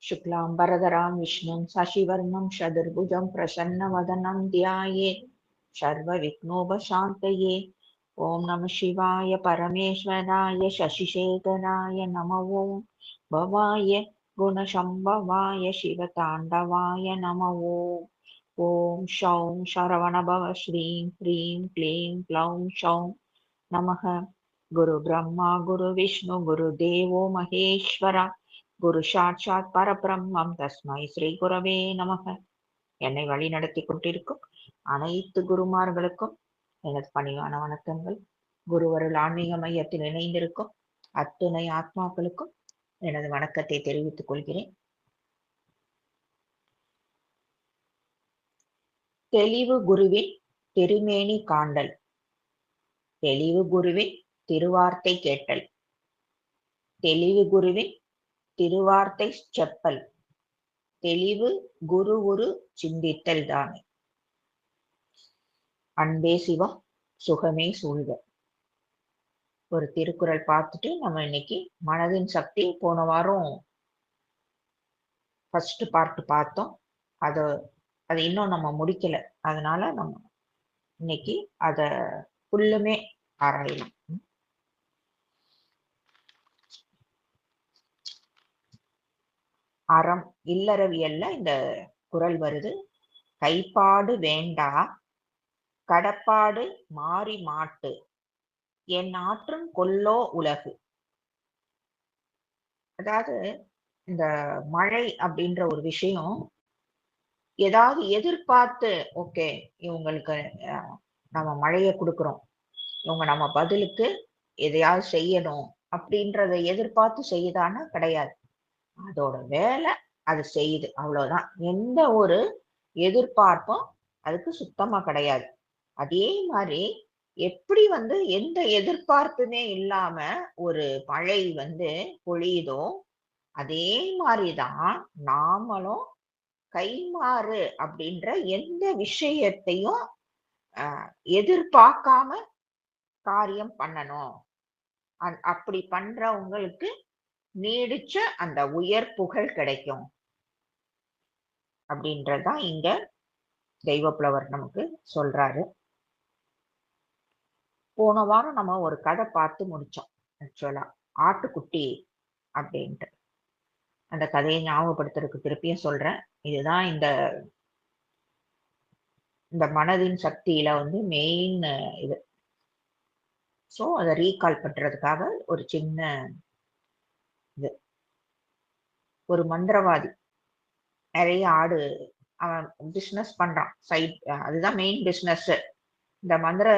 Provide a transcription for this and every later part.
शुक्लांबरधरां विष्णुं शशिवर्णं चतुर्भुजं प्रसन्नवदनं ध्यायेत् सर्वविघ्नोपशान्तये। ॐ नमः शिवाय परमेश्वराय शशिशेखराय नमो ॐ भवाय गुणशम्भवाय शिवताण्डवाय नमो ॐ शौं शरवणभव श्रीं ह्रीं क्लीं क्लौं शौं नमः। गुरुब्रह्मा गुरुविष्णु गुरुदेवो महेश्वरा குரு சாட்சாத் பரபிரம்மம் தஸ்மை ஸ்ரீ குரவே நமக. என்னை வழி நடத்தி கொண்டிருக்கும் அனைத்து குருமார்களுக்கும் எனது பணிவான வணக்கங்கள். குருவருள் ஆன்மீக மையத்தில் இணைந்திருக்கும் அத்துணை ஆத்மாக்களுக்கும் எனது வணக்கத்தை தெரிவித்துக் கொள்கிறேன். தெளிவு குருவின் திருமேனி காண்டல், தெளிவு குருவின் திருவார்த்தை கேட்டல், தெளிவு குருவின் திருவார்த்தை செப்பல், தெளிவு குரு குரு சிந்தித்தல் தானே. அன்பே சிவம் சுகமே சூழ்க. ஒரு திருக்குறள் பார்த்துட்டு நம்ம இன்னைக்கு மனதின் சக்தி போன வாரம் ஃபர்ஸ்ட் பார்ட் பார்த்தோம். அது இன்னும் நம்ம முடிக்கல. அதனால நம்ம இன்னைக்கு அத ஃபுல்லுமே ஆராயலாம். அறம் இல்லறவியல்ல இந்த குறள் வருது. கைப்பாடு வேண்டா கடப்பாடு மாறி மாட்டு என் ஆற்றும் கொல்லோ உலகு. அதாவது இந்த மழை அப்படின்ற ஒரு விஷயம் ஏதாவது எதிர்பார்த்து, ஓகே இவங்களுக்கு நம்ம மழையை கொடுக்குறோம், இவங்க நம்ம பதிலுக்கு எதையாவது செய்யணும் அப்படின்றத எதிர்பார்த்து செய்யுதான்னா கிடையாது. அதோட வேலை அது செய்யுது, அவ்வளவுதான். எந்த ஒரு எதிர்பார்ப்பும் அதுக்கு சுத்தமா கிடையாது. அதே மாதிரி எப்படி எந்த எதிர்பார்ப்புமே இல்லாம ஒரு மழை பொழியுதோ அதே மாதிரிதான் நாமளும் கைமாறு அப்படின்ற எந்த விஷயத்தையும் எதிர்பார்க்காம காரியம் பண்ணணும். அப்படி பண்றவங்களுக்கு நீடிச்ச அந்த உயர் புகழ் கிடைக்கும் அப்படின்றதான் இங்க தெய்வப்புலவர் நமக்கு சொல்றாரு. போன வாரம் நம்ம ஒரு கதை பார்த்து முடிச்சோம். ஆக்சுவலா ஆட்டுக்குட்டி அப்படின்ட்டு அந்த கதையை ஞாபகப்படுத்துறதுக்கு திருப்பியும் சொல்றேன். இதுதான் இந்த மனதின் சக்தியில மெயின் இது. ஸோ அதை ரீகால் பண்றதுக்காக ஒரு சின்ன இது. ஒரு மந்திரவாதி நிறைய ஆடு அவன் பிசினஸ் பண்றான், சைட். அதுதான் மெயின் பிசினஸ். இந்த மந்திர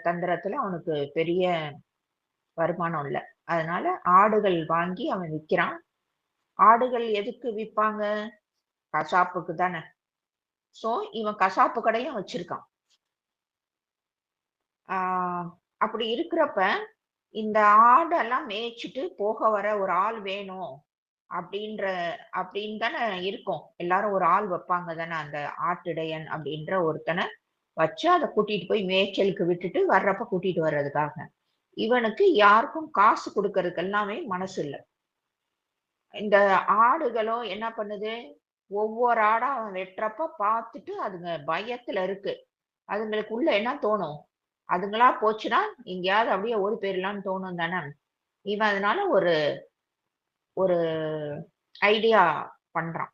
தந்திரத்துல அவனுக்கு பெரிய வருமானம் இல்லை. அதனால ஆடுகள் வாங்கி அவன் விற்கிறான். ஆடுகள் எதுக்கு விற்பாங்க? கசாப்புக்கு தானே. சோ இவன் கசாப்பு கடையும் வச்சிருக்கான். அப்படி இருக்கிறப்ப இந்த ஆடெல்லாம் மேய்ச்சிட்டு போக வர ஒரு ஆள் வேணும் அப்படின்னு தானே இருக்கும். எல்லாரும் ஒரு ஆள் வைப்பாங்க தானே. அந்த ஆட்டிடையன் அப்படின்ற ஒருத்தனை வச்சு அதை கூட்டிட்டு போய் மேய்ச்சலுக்கு விட்டுட்டு வர்றப்ப கூட்டிட்டு வர்றதுக்காக. இவனுக்கு யாருக்கும் காசு கொடுக்கறதுக்கு எல்லாமே மனசு இல்லை. இந்த ஆடுகளும் என்ன பண்ணுது, ஒவ்வொரு ஆடா அவன் வெட்டுறப்ப பார்த்துட்டு அதுங்க பயத்துல இருக்கு. அதுங்களுக்கு உள்ள என்ன தோணும், அதுங்களா போச்சுன்னா எங்கேயாவது அப்படியே ஓடி போயிடலான்னு தோணும் தானே. இவன் அதனால ஒரு ஒரு ஐடியா பண்றான்.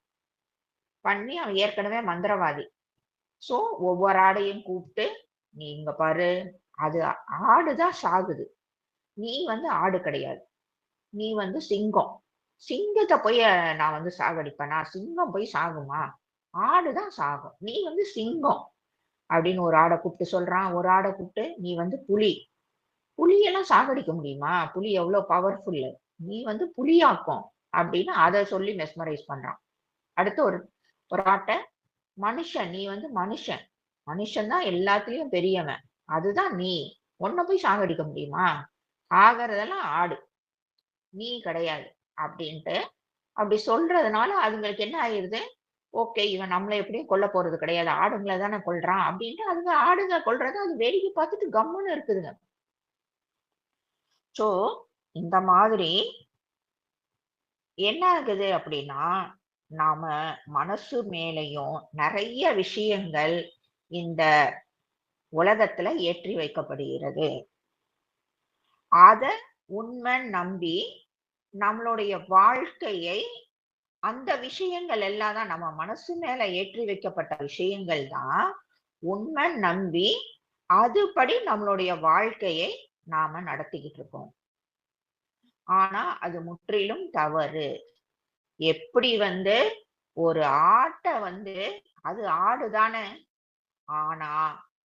பண்ணி அவன் ஏற்கனவே மந்திரவாதி. சோ ஒவ்வொரு ஆடையும் கூப்பிட்டு, நீ இங்க பாரு, அது ஆடுதான் சாகுது, நீ ஆடு கிடையாது, நீ சிங்கம். சிங்கத்தை போய் நான் சாகடிப்பேனா? சிங்கம் போய் சாகுமா? ஆடுதான் சாகும். நீ சிங்கம் அப்படின்னு ஒரு ஆடை கூப்பிட்டு சொல்றான். ஒரு ஆடை கூப்பிட்டு, நீ புலி. புலியெல்லாம் சாகடிக்க முடியுமா? புலி எவ்வளவு பவர்ஃபுல், நீ புலியாக்கும் அப்படின்னு அதை சொல்லி மெஸ்மரைஸ் பண்றான். அடுத்து ஒரு ஆட்டை, மனுஷன், நீ மனுஷன். மனுஷன் தான் எல்லாத்துலயும் பெரியவன், அதுதான் நீ. ஒன்ன போய் சாகடிக்க முடியுமா? ஆகிறதெல்லாம் ஆடு, நீ கிடையாது அப்படின்ட்டு அப்படி சொல்றதுனால அதுங்களுக்கு என்ன ஆயிருது, ஓகே இவன் நம்மளை எப்படியும் கொல்ல போறது கிடையாது, ஆடுங்களை தானே கொல்றான் அப்படின்ட்டு அதுங்க ஆடுங்க கொல்றத அது வேடிக்கை பார்த்துட்டு கம்முன்னு இருக்குதுங்க. சோ இந்த மாதிரி என்ன ஆகுது அப்படின்னா, நாம மனசு மேலையும் நிறைய விஷயங்கள் இந்த உலகத்துல ஏற்றி வைக்கப்படுகிறது. அத உண்மை நம்பி நம்மளுடைய வாழ்க்கையை அந்த விஷயங்கள் எல்லாம் தான் நம்ம மனசு மேல ஏற்றி வைக்கப்பட்ட விஷயங்கள் தான் உண்மை நம்பி அதுபடி நம்மளுடைய வாழ்க்கையை நாம நடத்திக்கிட்டு இருக்கோம். ஆனா அது முற்றிலும் தவறு. எப்படி ஒரு ஆட்ட அது ஆடுதானே. ஆனா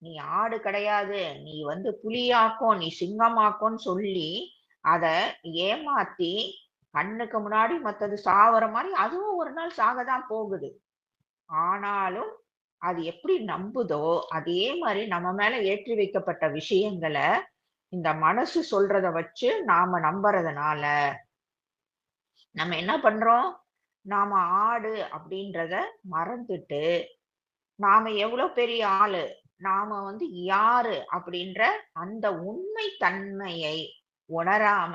நீ ஆடு கிடையாது, நீ புலியாக்கும், நீ சிங்கமாக்கும்னு சொல்லி அத ஏமாத்தி கண்ணுக்கு முன்னாடி மத்தது சாவற மாரி அதுவும் ஒரு நாள் சாகதான் போகுது. ஆனாலும் அது எப்படி நம்புதோ அதே மாரி நம்ம மேல ஏற்றி வைக்கப்பட்ட விஷயங்கள இந்த மனசு சொல்றத வச்சு நாம நம்புறதுனால நம்ம என்ன பண்றோம்? நாம ஆடு அப்படின்றத மறந்துட்டு, நாம எவ்வளவு பெரிய ஆளு, நாம யாரு அப்படின்ற அந்த உண்மை தன்மையை உணராம,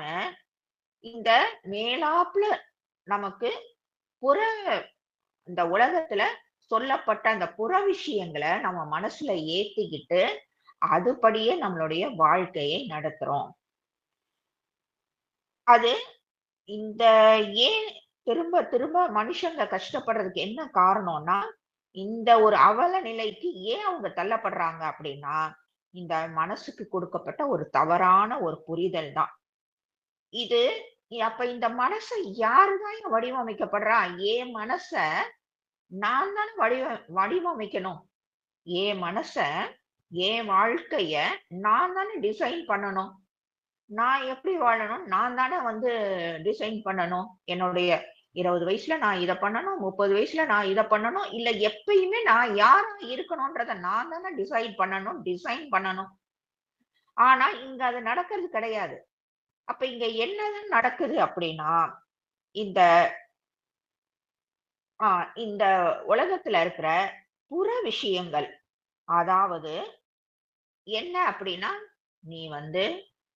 இந்த மேலாப்புல நமக்கு புற இந்த உலகத்துல சொல்லப்பட்ட அந்த புற விஷயங்கள நம்ம மனசுல ஏத்திக்கிட்டு, அதுபடியே நம்மளுடைய வாழ்க்கையை நடத்துறோம். அது இந்த ஏன் திரும்ப திரும்ப மனுஷங்க கஷ்டப்படுறதுக்கு என்ன காரணம்னா, இந்த ஒரு அவல நிலைக்கு ஏன் அவங்க தள்ளப்படுறாங்க அப்படின்னா, இந்த மனசுக்கு கொடுக்கப்பட்ட ஒரு தவறான ஒரு புரிதல் தான். இது அப்ப இந்த மனச யாருதான் வடிவமைக்கப்படுறா? என் மனச நான் தானே வடிவமைக்கணும். என் மனச, என் வாழ்க்கைய நான் தானே டிசைன் பண்ணணும். நான் எப்படி வாழணும்? நான் தானே டிசைன் பண்ணணும். என்னுடைய 20 வயசுல நான் இத பண்ணணும், 30 வயசுல நான் இத பண்ணணும். இல்ல எப்பயுமே நான் யாரா இருக்கணும்ன்றத நான் தானே டிசைன் பண்ணணும். ஆனா இங்க அது நடக்கிறது கிடையாது. அப்ப இங்க என்னதான் நடக்குது அப்படின்னா, இந்த இந்த உலகத்துல இருக்கிற புற விஷயங்கள். அதாவது என்ன அப்படின்னா, நீ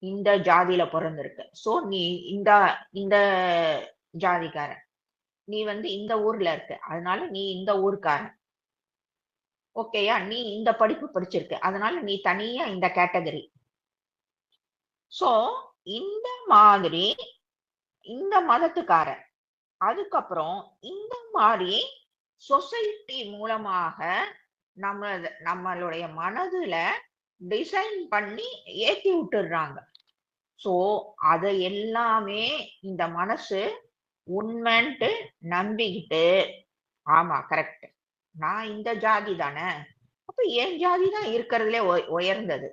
இந்த ஜாதியில பொறந்திருக்க. சோ நீ இந்த இந்த ஜாதிக்காரன். நீ இந்த ஊர்ல இருக்க. அதனால நீ இந்த ஊர்க்காரன். ஓகேயா? நீ இந்த படிப்பு படிச்சிருக்க. அதனால நீ தனியா இந்த கேட்டகரி. சோ இந்த மாதிரி இந்த மதத்துக்காரன். அதுக்கப்புறம் இந்த மாரி சொசைட்டி மூலமாக நம்மளுடைய மனதுல டிசைன் பண்ணி ஏத்தி விட்டுடுறாங்க. சோ அத எல்லாமே இந்த மனசு உண்மைன்ட்டு நம்பிக்கிட்டு, ஆமா கரெக்ட். நான் இந்த ஜாதி தானே. அப்ப என் ஜாதி தான் இருக்கிறதுலே உயர்ந்தது.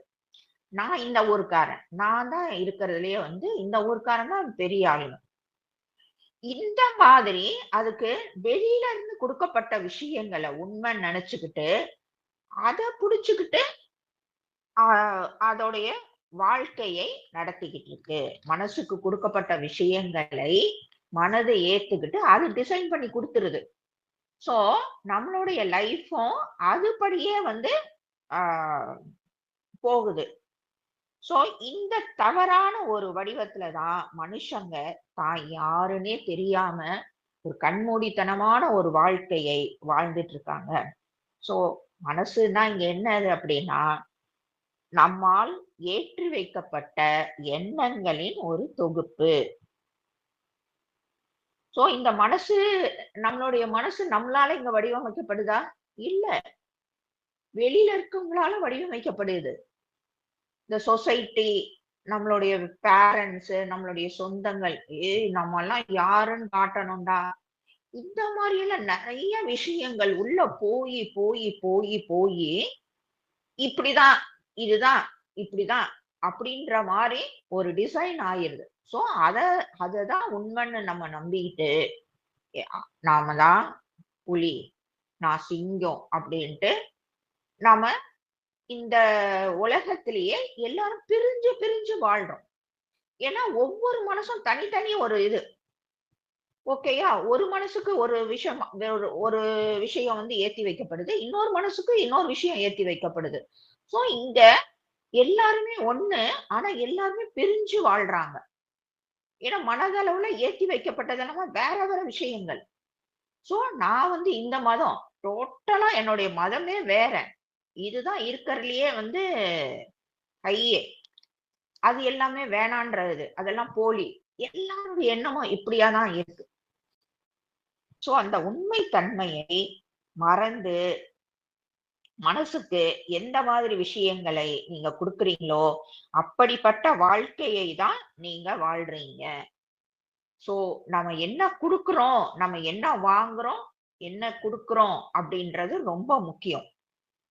நான் இந்த ஊர்க்காரன். நான் தான் இருக்கிறதுலயே இந்த ஊர்க்காரன் தான் பெரிய ஆளு. இந்த மாதிரி அதுக்கு வெளியில இருந்து குடுக்கப்பட்ட விஷயங்கள உண்மைன்னு நெனச்சுக்கிட்டு, அத புடிச்சுக்கிட்டு, ஆ அதோடைய வாழ்க்கையை நடத்திக்கிட்டு இருக்கு. மனசுக்கு குடுக்கப்பட்ட விஷயங்களை மனது ஏத்துக்கிட்டு, அது டிசைன் பண்ணி குடுத்துருது. சோ, நம்மளுடைய லைஃப்பும் அதுபடியே ஆ போகுது. சோ, இந்த தவறான ஒரு வடிவத்துல தான் மனுஷங்க தான் யாருன்னே தெரியாம ஒரு கண்மூடித்தனமான ஒரு வாழ்க்கையை வாழ்ந்துட்டு இருக்காங்க. சோ, மனசுன்னா இங்க என்னது அப்படின்னா, நம்மால் ஏற்றி வைக்கப்பட்ட எண்ணங்களின் ஒரு தொகுப்பு. சோ, இந்த நம்மளுடைய மனசு நம்மளால இங்க வடிவமைக்கப்படுதா? இல்ல. வெளியில இருக்கவங்களால வடிவமைக்கப்படுது. இந்த சொசைட்டி, நம்மளுடைய பேரண்ட்ஸ், நம்மளுடைய சொந்தங்கள், ஏய் நம்மல்லாம் யாருன்னு காட்டணும்டா. இந்த மாரி எல்லாம் நெறைய விஷயங்கள் உள்ள போயி இப்படிதான், இதுதான், இப்படிதான் அப்படின்ற மாரி ஒரு டிசைன் ஆயிருது. சோ அத அததான் உண்மைன்னு நம்ம நம்பிக்கிட்டு, எ அ நாம தான் புலி, நான் சிங்கம் அப்படின்ட்டு நாம இந்த உலகத்திலேயே எல்லாரும் பிரிஞ்சு பிரிஞ்சு வாழ்றோம். ஏன்னா ஒவ்வொரு மனசும் தனித்தனி ஒரு இது. ஓகேயா? ஒரு மனசுக்கு ஒரு விஷயம் ஒரு ஒரு விஷயம் ஏத்தி வைக்கப்படுது. இன்னொரு மனசுக்கு இன்னொரு விஷயம் ஏத்தி வைக்கப்படுது. சோ இங்க எல்லாருமே ஒண்ணு. ஆனா எல்லாருமே பிரிஞ்சு வாழ்றாங்க. ஏன்னா மனதளவுல ஏத்தி வைக்கப்பட்டதெல்லாம் வேற வேற விஷயங்கள். சோ நான் வந்து இந்த மதம் டோட்டலா என்னுடைய மதமே வேற. இதுதான் இருக்கிறதுலயே வந்து ஹையே. அது எல்லாமே வேணான்றது. அதெல்லாம் போலி. எல்லாருடைய எண்ணமும் இப்படியா தான் இருக்கு. சோ அந்த உண்மை தன்மையை மறந்து மனசுக்கு எந்த மாதிரி விஷயங்களை நீங்க குடுக்குறீங்களோ, அப்படிப்பட்ட வாழ்க்கையை தான் நீங்க வாழ்றீங்க. சோ நம்ம என்ன குடுக்குறோம், நம்ம என்ன வாங்குறோம், என்ன குடுக்குறோம் அப்படின்றது ரொம்ப முக்கியம்.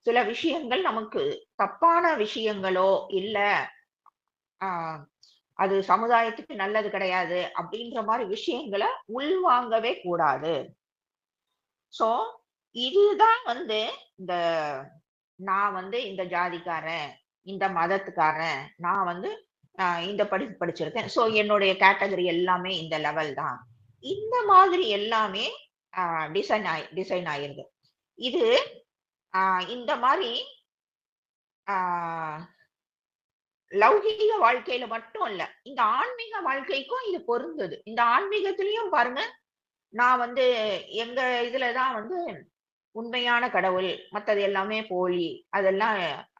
சில விஷயங்கள் நமக்கு தப்பான விஷயங்களோ, இல்ல ஆ அது சமுதாயத்துக்கு நல்லது கிடையாது அப்படின்ற மாரி விஷயங்கள உள்வாங்கவே கூடாது. சோ இதுதான் வந்து இந்த நான் வந்து இந்த ஜாதிக்காரன், இந்த மதத்துக்காரன், நான் வந்து இந்த படிப்பு படிச்சிருக்கேன். சோ என்னுடைய கேட்டகரி எல்லாமே இந்த லெவல் தான். இந்த மாதிரி எல்லாமே அ டிசைன் ஆயிருது. இது இந்த மாரி ஆ லௌகீக வாழ்க்கையில மட்டும் இல்ல. இந்த ஆன்மீக வாழ்க்கைக்கும் இது பொருந்துது. இந்த ஆன்மீகத்திலயும் பாருங்க, நான் வந்து எங்க இதுல தான் வந்து உண்மையான கடவுள், மத்தது எல்லாமே போலி. அதெல்லாம்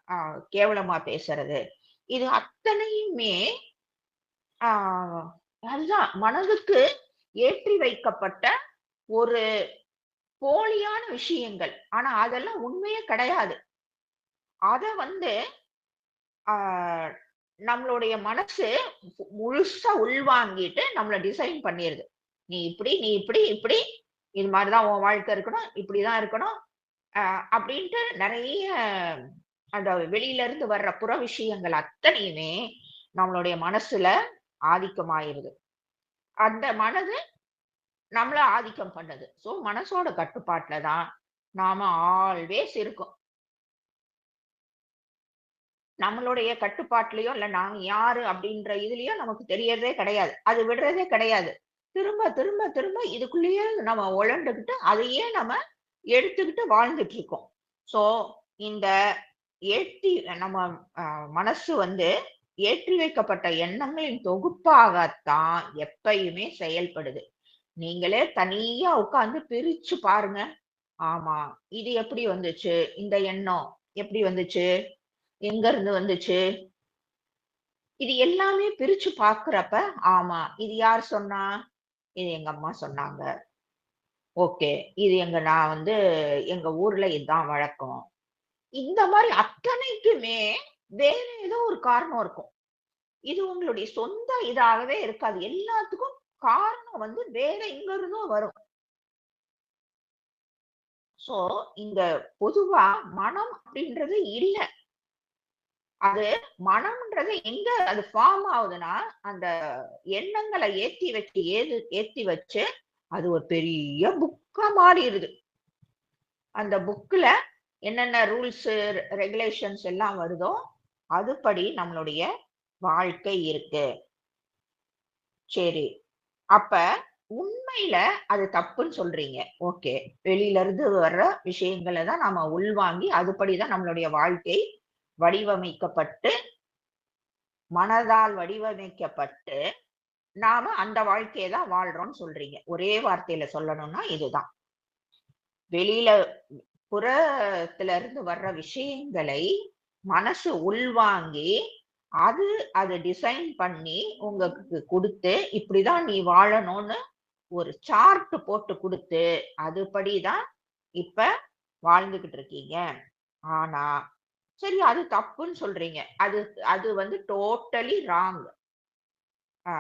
அ கேவலமா பேசுறது. இது அத்தனையுமே ஆ அதுதான் மனதுக்கு ஏற்றி வைக்கப்பட்ட ஒரு போலியான விஷயங்கள். ஆனா அதெல்லாம் உண்மையே கிடையாது. அத வந்து ஆ நம்மளுடைய மனசு முழுசா உள்வாங்கிட்டு நம்மள டிசைன் பண்ணிருது. நீ இப்படி, நீ இப்படி, இப்படி. இது மாரி தான் உன் வாழ்க்கை இருக்கணும். இப்படிதான் இருக்கணும். அ அப்படின்ட்டு நெறைய அந்த வெளியில இருந்து வர்ற புற விஷயங்கள் அத்தனையுமே நம்மளுடைய மனசுல ஆதிக்கமாயிருது. அந்த மனது நம்மள ஆதிக்கம் பண்ணுது. சோ மனசோட கட்டுப்பாட்டுல தான் நாம ஆல்வேஸ் இருக்கோம். நம்மளுடைய கட்டுப்பாட்டுலயோ, இல்ல நாங்க யாரு அப்படின்ற இதுலயோ நமக்கு தெரியறதே கிடையாது. அது விடுறதே கிடையாது. திரும்ப, திரும்ப, திரும்ப இதுக்குள்ளேயே நம்ம உழண்டுகிட்டு, அதையே நம்ம எடுத்துக்கிட்டு வாழ்ந்துட்டு இருக்கோம். சோ, இந்த ஏற்றி நம்ம அ மனசு வந்து ஏற்றி வைக்கப்பட்ட எண்ணங்களின் தொகுப்பாகத்தான் எப்பயுமே செயல்படுது. நீங்களே தனியா உட்கார்ந்து பிரிச்சு பாருங்க. ஆமா. இது எப்படி வந்துச்சு? இந்த எண்ணம் எப்படி வந்துச்சு? எங்க இருந்து வந்துச்சு? இது எல்லாமே பிரிச்சு பார்க்கிறப்ப, ஆமா. இது யார் சொன்னா? இது எங்க அம்மா சொன்னாங்க. ஓகே. இது நான் வந்து எங்க ஊர்ல இதான் வழக்கம். இந்த மாரி அத்தனைக்குமே வேற ஏதோ ஒரு காரணம் இருக்கும். இது உங்களுடைய சொந்த இதாகவே இருக்காது. எல்லாத்துக்கும் காரணம் வந்து வேற எங்க இருந்தோ வரும். சோ, இந்த பொதுவா மனம் அப்படின்றது இல்ல. அது மனம்ன்றது எங்க அது ஃபார்ம் ஆகுதுன்னா, அந்த எண்ணங்கள ஏத்தி வச்சு, அது ஒரு பெரிய புக்கா மாறிருது. அந்த புக்ல என்னென்ன ரூல்ஸு, ரெகுலேஷன்ஸ் எல்லாம் வருதோ, அதுபடி நம்மளுடைய வாழ்க்கை இருக்கு. சரி. அப்ப உண்மையில அது தப்புன்னு சொல்றீங்க. ஓகே. வெளியில இருந்து வர்ற விஷயங்கள தான் நாம உள்வாங்கி, அதுபடி தான் நம்மளுடைய வாழ்க்கை வடிவமைக்கப்பட்டு, மனதால் வடிவமைக்கப்பட்டு, நாம அந்த வாழ்க்கைய தான் வாழ்றோம்ன்னு சொல்றீங்க. ஒரே வார்த்தையில சொல்லணும்னா இதுதான். வெளியில புறத்துல இருந்து வர்ற விஷயங்களை மனசு உள்வாங்கி, அது அத டிசைன் பண்ணி உங்களுக்கு குடுத்து, இப்படிதான் நீ வாழணும்னு ஒரு சார்ட் போட்டு குடுத்து, அதுபடி தான் இப்ப வாழ்ந்துகிட்டு இருக்கீங்க. ஆனா, சரி அது தப்புன்னு சொல்றீங்க. அது அது வந்து டோட்டலி ராங். ஆ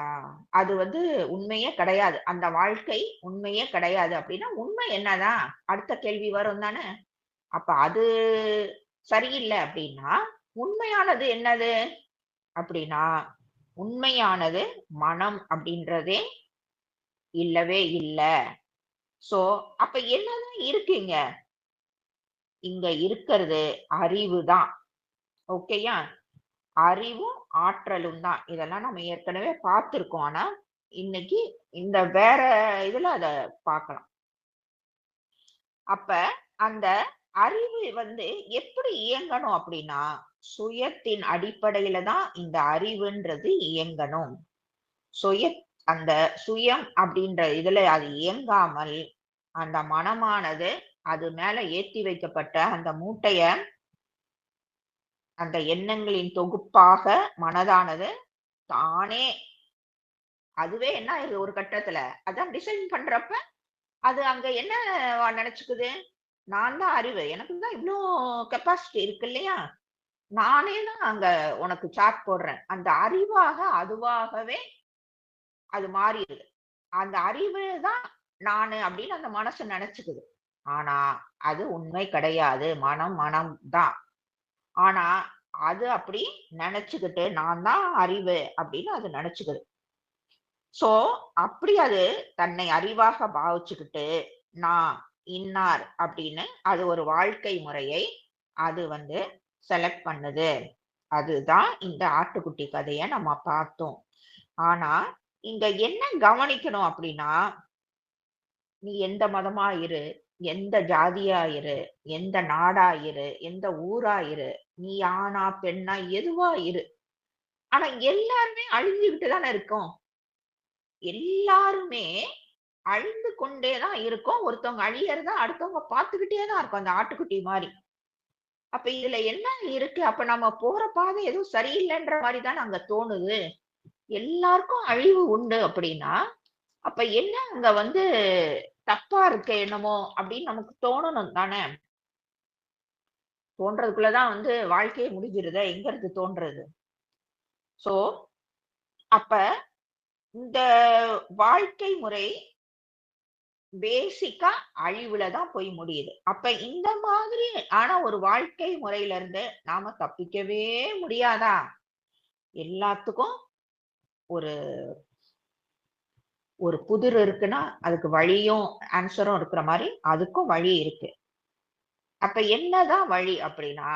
அது வந்து உண்மையே கிடையாது. அந்த வாழ்க்கை உண்மையே கிடையாது அப்படின்னா, உண்மை என்னதான்? அடுத்த கேள்வி வரும் தானே! அப்ப அது சரியில்ல அப்படின்னா, உண்மையானது என்னது? அப்படின்னா, உண்மையானது மனம் அப்படின்றதே இல்லவே இல்ல. சோ, அப்ப என்னதான் இருக்குங்க? இங்க இருக்கிறது அறிவு தான். ஓகேயா? அறிவும், ஆற்றலும் தான். இதெல்லாம் நம்ம ஏற்கனவே பார்த்திருக்கோம். ஆனா, இன்னைக்கு இந்த வேற இதுல அத பார்க்கலாம். அப்ப அந்த அறிவு வந்து எப்படி இயங்கணும் அப்படின்னா, சுயத்தின் அடிப்படையில தான் இந்த அறிவுன்றது இயங்கணும். சுய அந்த சுயம் அப்படின்ற இதுல அது இயங்காமல், அந்த மனமானது அது மேல ஏத்தி வைக்கப்பட்ட அந்த மூட்டைய, அந்த எண்ணங்களின் தொகுப்பாக மனதானது தானே அதுவே என்ன ஆயிருது ஒரு கட்டத்துல, அதான் டிசைன் பண்றப்ப, அது அங்க என்ன நெனச்சுக்குது? நான் தான் அறிவு. எனக்கு தான் இவ்ளோ கெப்பாசிட்டி இருக்கு இல்லையா? நானே தான் அங்க உனக்கு சார்ட் போடுறேன். அந்த அறிவாக அதுவாகவே அது மாறிருது. அந்த அறிவு தான் நானு அப்படின்னு அந்த மனசு நெனச்சுக்குது. ஆனா, அது உண்மை கிடையாது. மனம் மனம் தான். ஆனா, அது அப்படி நெனச்சுக்கிட்டு, நான் தான் அறிவு அப்படின்னு அது நெனச்சுக்குது. சோ, அப்படி அது தன்னை அறிவாக பாவிச்சுக்கிட்டு, நான் இன்னார் அப்படின்னு அது ஒரு வாழ்க்கை முறையை அது வந்து செலக்ட் பண்ணுது. அதுதான் இந்த ஆட்டுக்குட்டி கதைய நம்ம பார்த்தோம். ஆனா, இங்க என்ன கவனிக்கணும் அப்படின்னா, நீ எந்த மதமா இரு, எந்த ஜாதியா இரு, எந்த நாடா இரு, எந்த ஊரா இரு, நீ ஆணா, பெண்ணா எதுவா இரு. ஆனா எல்லாருமே அழிஞ்சுகிட்டு தானே இருக்கோம். எல்லாருமே அழிந்து கொண்டே தான் இருக்கோம். ஒருத்தவங்க அழியறத அடுத்தவங்க பார்த்துக்கிட்டே தான் இருக்கோம். அந்த ஆட்டுக்குட்டி மாரி. அப்ப இதுல என்ன இருக்கு? அப்ப நம்ம போற பாதை எதுவும் சரியில்லன்ற மாரி தான அங்க தோணுது. எல்லாருக்கும் அழிவு உண்டு அப்படின்னா, அப்ப என்ன அங்க வந்து தப்பா இருக்கு என்னமோ அப்படின்னு நமக்கு தோணணும் தானே! தோன்றதுக்குள்ள தான் வந்து வாழ்க்கையே முடிஞ்சிருதே! எங்க இருந்து தோன்றது? சோ, அப்ப இந்த வாழ்க்கை முறை பேசிக்கா அழிவுல தான் போய் முடியுது. அப்ப இந்த மாதிரி ஆன ஒரு வாழ்க்கை முறையில இருந்து நாம தப்பிக்கவே முடியாதா? எல்லாத்துக்கும் ஒரு ஒரு புதிர் இருக்குன்னா, அதுக்கு வழியும், ஆன்ஸரும் இருக்கிற மாரி, அதுக்கும் வழி இருக்கு. அப்ப என்னதான் வழி அப்படின்னா,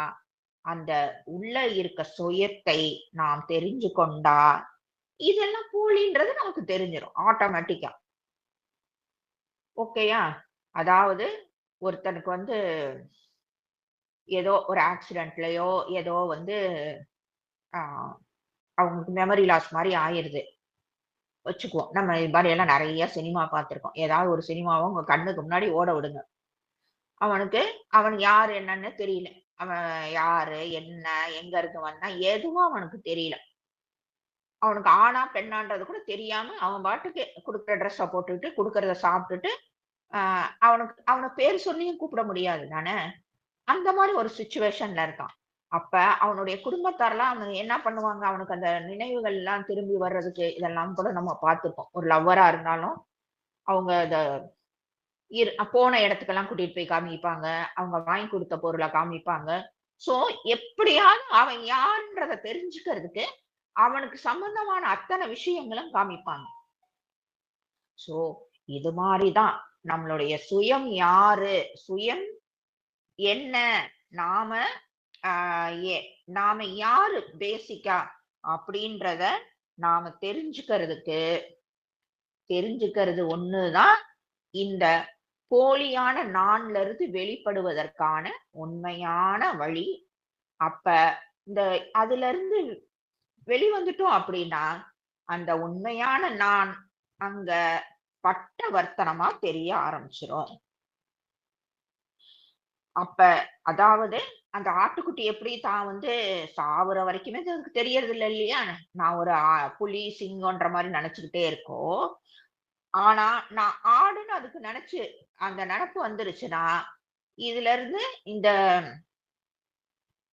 அந்த உள்ள இருக்க சுயத்தை நாம் தெரிஞ்சு கொண்டா, இதெல்லாம் போலின்றது நமக்கு தெரிஞ்சிரும். ஆட்டோமேட்டிக்கா. ஓகேயா? அதாவது ஒருத்தனுக்கு வந்து ஏதோ ஒரு ஆக்சிடென்ட்லயோ, ஏதோ வந்து ஆ அவங்களுக்கு மெமரி லாஸ் மாரி ஆயிருது. வச்சுக்குவோம். நம்ம இது மாரி எல்லாம் நெறைய சினிமா பார்த்திருக்கோம். ஏதாவது ஒரு சினிமாவ உங்க கண்ணுக்கு முன்னாடி ஓட விடுங்க. அவனுக்கு அவன் யார் என்னன்னு தெரியல. அவன் யாரு? என்ன? எங்க இருந்து வந்தான்? எதுவும் அவனுக்கு தெரியல. அவனுக்கு ஆணா, பெண்ணான்றது கூட தெரியாம அவன் பாட்டுக்கு குடுக்குற ட்ரெஸ்ஸ போட்டுட்டு, குடுக்குறத சாப்ட்டுட்டு, அ அவன பேர் சொல்லியும் கூப்பிட முடியாது தானே! அந்த மாரி ஒரு சிச்சுவேஷன்ல இருக்கான். அப்ப அவனுடைய குடும்பத்தார்லாம் அவன என்ன பண்ணுவாங்க? அவனுக்கு அந்த நினைவுகள்லாம் திரும்பி வர்றதுக்கு இதெல்லாம் கூட நம்ம பார்த்துருப்போம். ஒரு லவ்வரா இருந்தாலும், அவங்க அத போன இடத்துக்கெல்லாம் கூட்டிட்டு போய் காமிப்பாங்க. அவங்க வாங்கி குடுத்த பொருள காமிப்பாங்க. சோ, எப்படியாவது அவன் யாருன்றத தெரிஞ்சுக்கிறதுக்கு, அவனுக்கு சம்பந்தமான அத்தன விஷயங்களும் காமிப்பாங்க. சோ, இது மாரி தான் நம்மளுடைய சுயம் யாரு? சுயம் என்ன? நாம ஆ எ நாம யாரு பேசிக்கா அப்படின்றத நாம தெரிஞ்சுக்கிறது ஒண்ணு தான் இந்த போலியான நான்ல இருந்து வெளிப்படுவதற்கான உண்மையான வழி. அப்ப இந்த அதிலிருந்து வெளிவந்துட்டோம் அப்படின்னா, அந்த உண்மையான நான் அங்க பட்டவர்த்தனமா தெரிய ஆரம்பிச்சுரும். அப்ப அதாவது அந்த ஆட்டுக்குட்டி எப்படி தான் வந்து சாவுற வரைக்குமே அதுக்கு தெரியறதில்ல இல்லையா? நான் ஒரு புலி, சிங்கம்ன்ற மாரி நெனச்சுக்கிட்டே இருக்கோம். ஆனா, நான் ஆடுன்னு அதுக்கு நெனச்சு அந்த நெனப்பு வந்துருச்சுன்னா, இதுலருந்து இந்த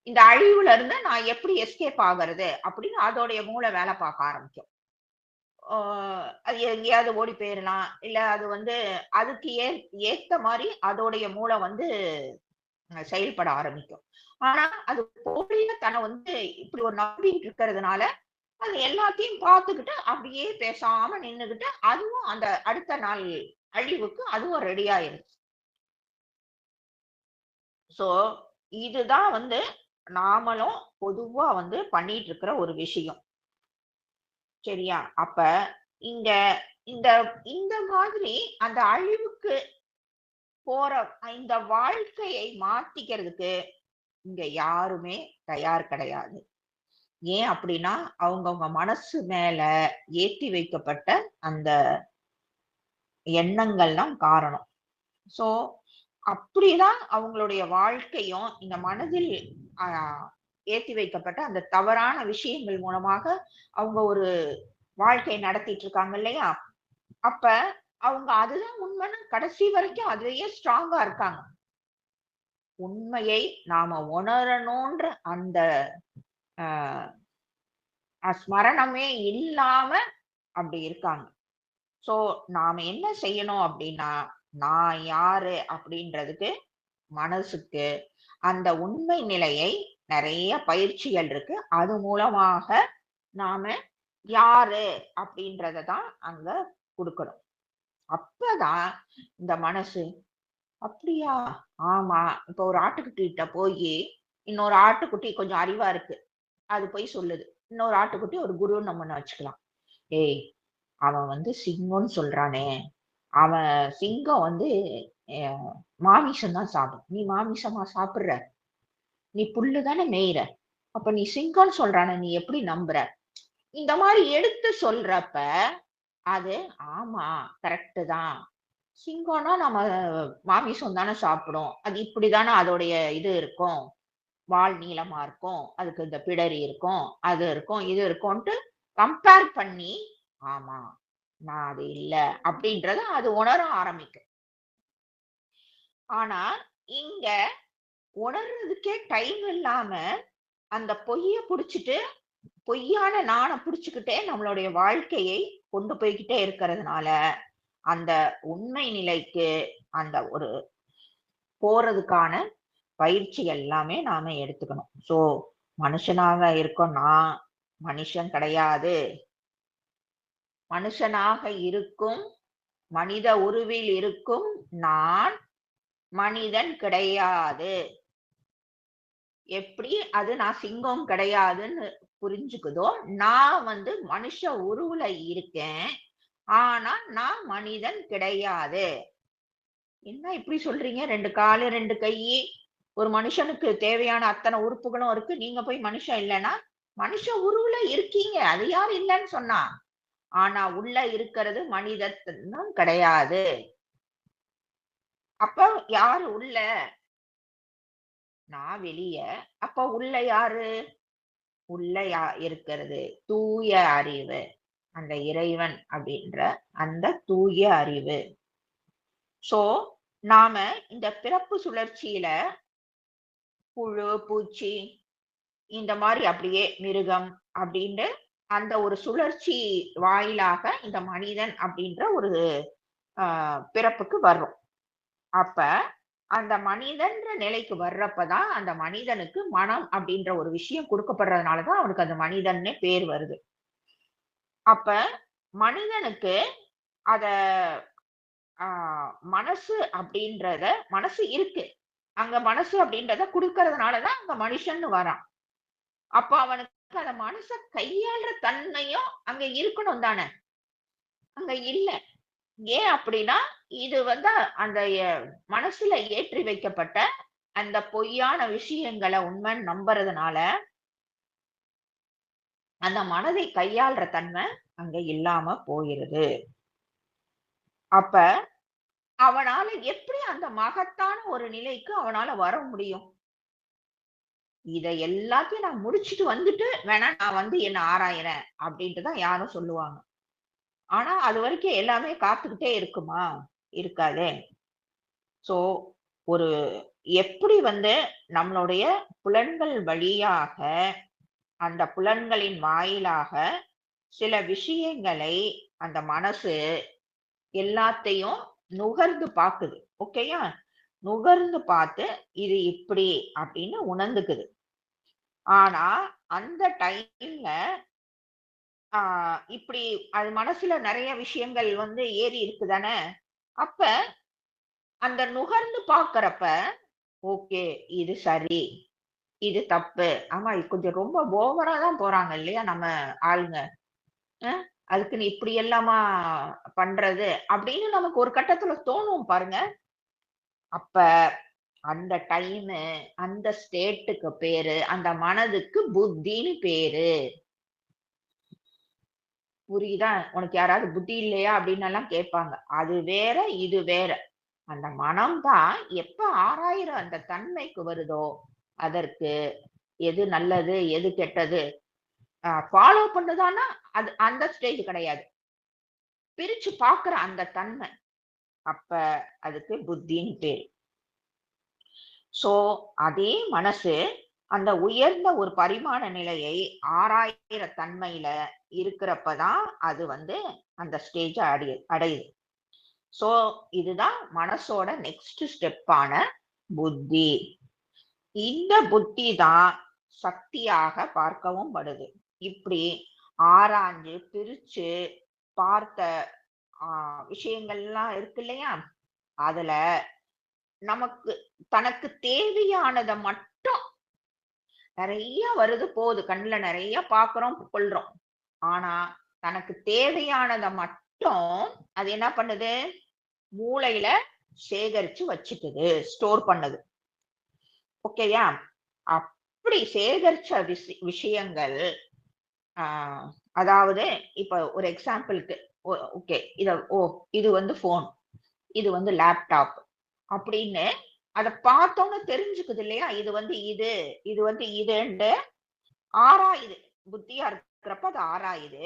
இந்த அழிவுல இருந்து நான் எப்படி எஸ்கேப் ஆகுறது? அப்படின்னு அதோடைய மூளை வேல பாக்க ஆரம்பிக்கும். ஆ அது எங்கேயாவது ஓடி போயிரலாம். இல்ல அது வந்து அதுக்கு ஏத்த மாரி அதோடைய மூளை வந்து செயல்பட ஆரம்பிக்கும். ஆனா, அது போலியா தன்னை வந்து இப்படி ஒரு நம்பிட்டு இருக்கிறதுனால, அது எல்லாத்தையும் பார்த்துக்கிட்டு, அப்படியே பேசாம நின்னுகிட்டு, அதுவும் அந்த அடுத்த நாள் அழிவுக்கு அதுவும் ரெடி ஆயிருச்சு. சோ, இதுதான் வந்து நாமளும் பொதுவா வந்து பண்ணிட்டு இருக்கிற ஒரு விஷயம். சரியா? அப்ப இங்க இந்த இந்த மாதிரி அந்த அழிவுக்கு போற இந்த வாழ்க்கையை மாத்திக்கிறதுக்கு இங்க யாருமே தயார் கிடையாது. ஏன் அப்படின்னா, அவங்கவங்க மனசு மேல ஏத்தி வைக்கப்பட்ட அந்த எண்ணங்கள் தான் காரணம். சோ அப்படிதான் அவங்களுடைய வாழ்க்கையும் இந்த மனதில் ஏத்தி வைக்கப்பட்ட அந்த தவறான விஷயங்கள் மூலமாக அவங்க ஒரு வாழ்க்கை நடத்திட்டு இருக்காங்க இல்லையா? அப்ப அவங்க அதுதான் உண்மைன்னு கடைசி வரைக்கும் அதுலயே ஸ்ட்ராங்கா இருக்காங்க. உண்மையை நாம உணரணுன்ற அந்த ஸ்மரணமே இல்லாம அப்படி இருக்காங்க. சோ நாம என்ன செய்யணும் அப்படின்னா, நான் யாரு அப்படின்றதுக்கு மனசுக்கு அந்த உண்மை நிலையை நிறைய பயிற்சிகள் இருக்கு. அது மூலமாக நாம யாரு அப்படின்றத தான் அங்க குடுக்கணும். அப்பதான் இந்த மனசு, அப்படியா? ஆமா. இப்ப ஒரு ஆட்டுக்குட்டிட்ட போயி, இன்னொரு ஆட்டுக்குட்டி கொஞ்சம் அறிவா இருக்கு. அது போய் சொல்லுது. இன்னொரு ஆட்டுக்குட்டி ஒரு குருன்னு நம்ம வச்சுக்கலாம். "ஏய்! அவன் வந்து சிங்கம்ன்னு சொல்றானே! அவன் சிங்கம் வந்து அ மாமிசம் தான் சாப்பிடும். நீ மாமிசமா சாப்பிடுற? நீ புல்லு தானே மேய்ற. அப்ப நீ சிங்கம்ன்னு சொல்றானே, நீ எப்படி நம்புற?" இந்த மாரி எடுத்து சொல்றப்ப, அது ஆமா கரெக்ட்டு தான். சிங்கம்னா நம்ம மாமிசம் தானே சாப்பிடும். அது இப்படி தானே அதோடைய இது இருக்கும். வால் நீளமா இருக்கும். அதுக்கு இந்த பிடரி இருக்கும். அது இருக்கும், இது இருக்கும்ன்ட்டு கம்பேர் பண்ணி, ஆமா நான் அது இல்ல அப்படின்றத அது உணர ஆரம்பிக்கும். ஆனா, இங்க உணர்றதுக்கே டைம் இல்லாம, அந்த பொய்ய புடிச்சுட்டு, பொய்யான நான புடிச்சுக்கிட்டே நம்மளுடைய வாழ்க்கையை கொண்டு போய்க்கிட்டே இருக்கிறதுனால, அந்த உண்மை நிலைக்கு அந்த ஒரு போறதுக்கான பயிற்சி எல்லாமே நாம எடுத்துக்கணும். சோ, மனுஷனாக இருக்கோம் நான், மனுஷன் கிடையாது. மனுஷனாக இருக்கும், மனித உருவில் இருக்கும் நான், மனிதன் கிடையாது. எப்படி அது நான் சிங்கம் கிடையாதுன்னு புரிஞ்சுக்குதோ, நான் வந்து மனுஷ உருவுல இருக்கேன். ஆனா, நான் மனிதன் கிடையாது. என்ன இப்படி சொல்றீங்க? 2 காலு, 2 கையி, ஒரு மனுஷனுக்கு தேவையான அத்தன உறுப்புகளும் இருக்கு. நீங்க போய் மனுஷன் இல்லன்னா, மனுஷ உருவுல இருக்கீங்க. அது யார் இல்லன்னு சொன்னா? ஆனா உள்ள இருக்கிறது மனிதத்தனம் கிடையாது. அப்ப யாரு உள்ள? நான் வெளிய. அப்ப உள்ள யாரு? உள்ள இருக்கிறது தூய அறிவு. அந்த இறைவன் அப்படின்ற அந்த தூய அறிவு. சோ, நாம இந்த பிறப்பு சுழற்சியில புழு, பூச்சி இந்த மாரி அப்படியே மிருகம் அப்படின்னு அந்த ஒரு சுழற்சி வாயிலாக இந்த மனிதன் அப்படின்ற ஒரு பிறப்புக்கு வர்றோம். அப்ப அந்த மனிதன்ற நிலைக்கு வர்றப்பதான் அந்த மனிதனுக்கு மனம் அப்படின்ற ஒரு விஷயம் குடுக்கப்படுறதுனால தான் அவனுக்கு அந்த மனிதன்னே பேர் வருது. அப்ப மனிதனுக்கு அத ஆ மனசு அப்படின்றத மனசு இருக்கு. அங்க மனசு அப்படின்றத குடுக்கறதுனால தான் அங்க மனுஷன்னு வரான். அப்ப அவனுக்கு அந்த மனச கையாள்ற தன்மையும் அங்க இருக்கணும் தானே! அங்க இல்ல. ஏன் அப்படின்னா, இது வந்து அந்த மனசுல ஏற்றி வைக்கப்பட்ட அந்த பொய்யான விஷயங்கள உண்மைன்னு நம்புறதுனால, அந்த மனதை கையாள்ற தன்மை அங்க இல்லாம போயிருது. அப்ப அவனால எப்படி அந்த மகத்தான ஒரு நிலைக்கு அவனால வர முடியும்? இத எல்லாத்தையும் நான் முடிச்சுட்டு வந்துட்டு, வேணா நான் வந்து என்ன ஆராயிறேன் அப்படின்ட்டு தான் யாரும் சொல்லுவாங்க. ஆனா, அதுவரைக்கும் எல்லாமே காத்துக்கிட்டே இருக்குமா? இருக்காதே! ஸோ, ஒரு எப்படி வந்து நம்மளுடைய புலன்கள் வழியாக, அந்த புலன்களின் வாயிலாக சில விஷயங்களை அந்த மனசு எல்லாத்தையும் நுகர்ந்து பாக்குது. ஓகேயா? நுகர்ந்து பார்த்து, இது இப்படி அப்படின்னு உணர்ந்துக்குது. ஆனா, அந்த டைம்ல ஆ இப்படி அது மனசுல நெறைய விஷயங்கள் வந்து ஏறி இருக்கு தானே! அப்ப அந்த நுகர்ந்து பார்க்கிறப்ப, ஓகே இது சரி, இது தப்பு. ஆமா இது கொஞ்சம் ரொம்ப ஓவரா தான் போறாங்க இல்லையா நம்ம ஆளுங்க. அ அதுக்குன்னு இப்படி எல்லாமா பண்றது? அப்படின்னு நமக்கு ஒரு கட்டத்துல தோணும் பாருங்க. அப்ப அந்த டைமு, அந்த ஸ்டேட்டுக்கு பேரு, அந்த மனதுக்கு புத்தின்னு பேரு. புரியுதா? "உனக்கு யாராவது புத்தி இல்லையா?" அப்படின்னெல்லாம் கேட்பாங்க. அது வேற, இது வேற. அந்த மனம்தான் எப்ப ஆராயிற அந்த தன்மைக்கு வருதோ அதற்கு எது நல்லது எது கெட்டது ஃபாலோ பண்ணுதான்னா அது அந்த ஸ்டேஜ் கிடையாது. பிரிச்சு பாக்குற அந்த தன்மை, அப்ப அதுக்கு புத்தின்னு பேரு. சோ அதே மனசு அந்த உயர்ந்த ஒரு பரிமாண நிலையை ஆராயிற தன்மையில இருக்கிறப்பதான் அது அந்த ஸ்டேஜ அடையுது. சோ இதுதான் மனசோட நெக்ஸ்ட் ஸ்டெப்பான புத்தி. இந்த புத்தி தான் சக்தியாக பார்க்கவும் படுது. இப்படி ஆராய்ஞ்சு பிரிச்சு பார்த்த விஷயங்கள்லாம் இருக்கு இல்லையா, அதுல நமக்கு தனக்கு தேவையானதை மட்டும் நிறைய வருது போகுது, கண்ணுல நிறைய பாக்குறோம் கொள்றோம். ஆனா தனக்கு தேவையானதை மட்டும் அது என்ன பண்ணுது, மூளையில சேகரிச்சு வச்சுக்குது, ஸ்டோர் பண்ணுது. ஓகேயா? அப்படி சேகரிச்ச விஷயங்கள் அதாவது இப்ப ஒரு எக்ஸாம்பிளுக்கு ஓகே இது போன், இது லேப்டாப் அப்படின்னு அதை பார்த்தோன்னு தெரிஞ்சுக்குது இல்லையா, இது இதுன்னு ஆராயுது. புத்தியா இருக்கிறப்ப அது ஆராயுது.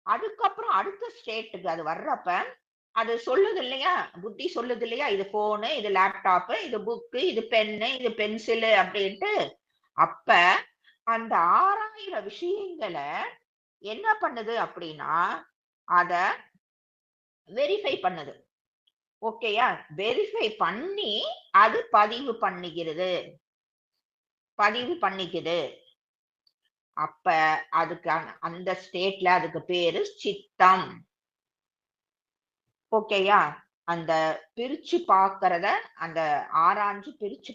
அதுக்கப்புறம் அடுத்த ஸ்டேட்டுக்கு அது வர்றப்ப அது சொல்லுது இல்லையா, புத்தி சொல்லுது இல்லையா, இது போனு, இது லேப்டாப், இது புக்கு, இது பென்னு, இது பென்சிலு அப்படின்ட்டு. அப்ப அந்த ஆறாயிர விஷயங்களை என்ன பண்ணுது அப்படின்னா அத வெரிஃபை பண்ணுது. ஓகேயா? வெரிஃபை பண்ணி அது பதிவு பண்ணிக்குது. அப்ப அதுக்கு அந்த ஸ்டேட்ல அதுக்கு பேரு சித்தம். ஓகேயா? அந்த பிரிச்சு பாக்குறத, அந்த ஆராய்ஞ்சு பிரிச்சு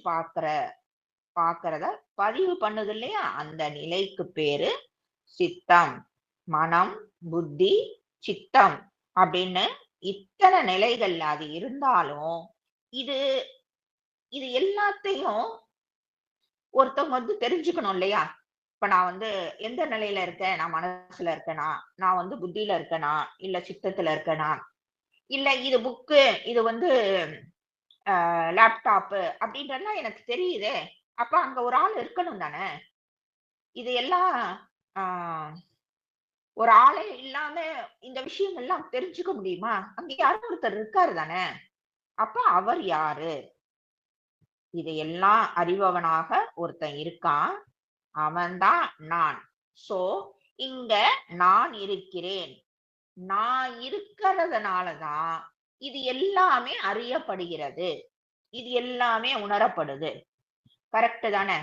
பாக்குறத பதிவு பண்ணுது இல்லையா, அந்த நிலைக்கு பேரு சித்தம். மனம், புத்தி, சித்தம் அப்படின்னு இத்தனை நிலைகள்ல அது இருந்தாலும் இது இது எல்லாத்தையும் ஒருத்தவங்க தெரிஞ்சுக்கணும் இல்லையா. இப்ப நான் எந்த நிலையில இருக்கேன், நான் மனசுல இருக்கேனா, நான் புத்தியில இருக்கேனா, இல்ல சித்தத்துல இருக்கேனா, இல்ல இது புக்கு, இது லேப்டாப் அப்படின்றதெல்லாம் எனக்கு தெரியுதே. அப்ப அங்க ஒரு ஆள் இருக்கணும் தானே. இது எல்லாம் ஒரு ஆளே இல்லாம இந்த விஷயம் எல்லாம் தெரிஞ்சுக்க முடியுமா? அங்க யாரும் ஒருத்தர் இருக்காரு தானே. அப்ப அவர் யாரு? இதையெல்லாம் அறிபவனாக ஒருத்தன் இருக்கான், அவன்தான் நான். சோ இங்க நான் இருக்கிறேன். நான் இருக்கிறதுனாலதான் இது எல்லாமே அறியப்படுகிறது, இது எல்லாமே உணரப்படுது. கரெக்ட் தானே?